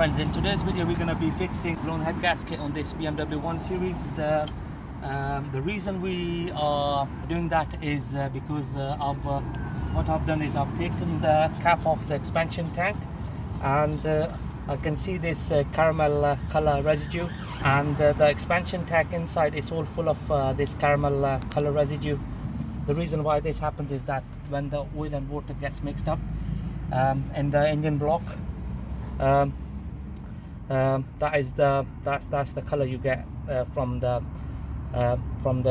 friends, in today's video we're going to be fixing blown head gasket on this BMW 1 Series. The reason we are doing that is because what I've done is I've taken the cap off the expansion tank, and I can see this caramel color residue, and the expansion tank inside is all full of this caramel color residue. The reason why this happens is that when the oil and water gets mixed up in the engine block, that's the color you get from the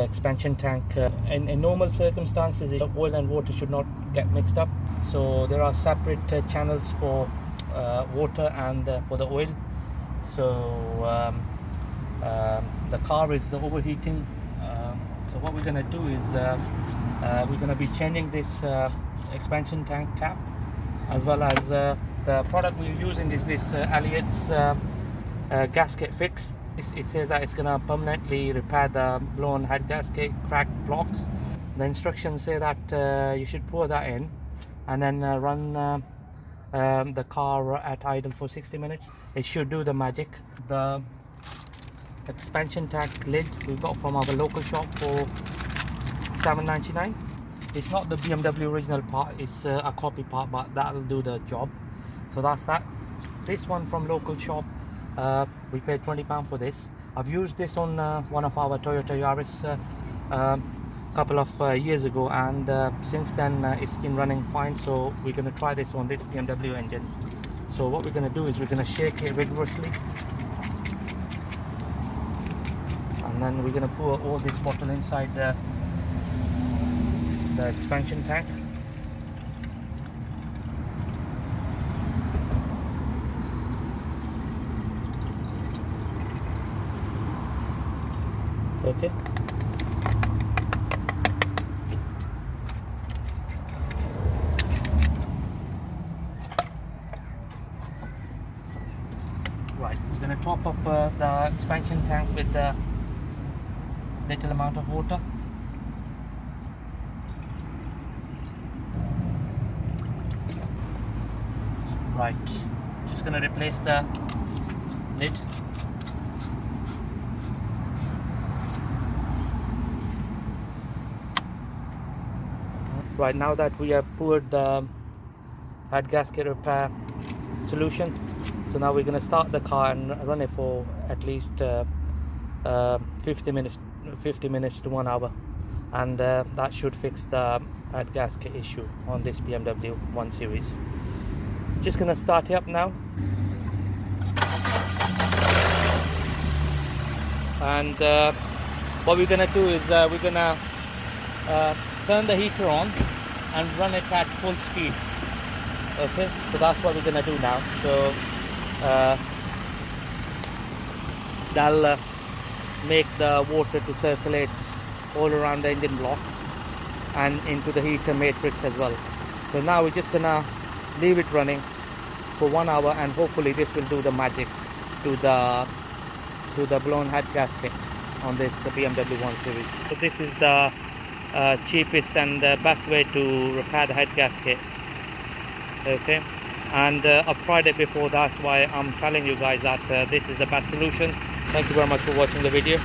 expansion tank. In normal circumstances, oil and water should not get mixed up, so there are separate channels for water and for the oil. So the car is overheating, so what we're going to do is we're going to be changing this expansion tank cap, as well as the product we're using is this Elliott's gasket fix. It says that it's going to permanently repair the blown head gasket cracked blocks. The instructions say that you should pour that in and then run the car at idle for 60 minutes. It should do the magic. The expansion tank lid we got from our local shop for $7.99. It's not the BMW original part, it's a copy part, but that'll do the job. So that's that. This one from local shop, we paid £20 for this. I've used this on one of our Toyota Yaris a couple of years ago, and since then it's been running fine. So we're going to try this on this BMW engine. So what we're going to do is we're going to shake it rigorously, and then we're going to pour all this bottle inside the expansion tank. Okay. Right, we're going to top up the expansion tank with a little amount of water. Right, just going to replace the lid. Right, now that we have poured the head gasket repair solution, so now we're going to start the car and run it for at least 50 minutes to 1 hour, and that should fix the head gasket issue on this BMW 1 Series. Just going to start it up now, and what we're going to do is we're going to turn the heater on and run it at full speed. Okay, so that's what we're going to do now. So that'll make the water to circulate all around the engine block and into the heater matrix as well. So now we're just gonna leave it running for 1 hour, and hopefully this will do the magic to the blown head gasket on this BMW 1 Series. So this is the cheapest and best way to repair the head gasket. Okay, and I've tried it before, that's why I'm telling you guys that this is the best solution. Thank you very much for watching the video.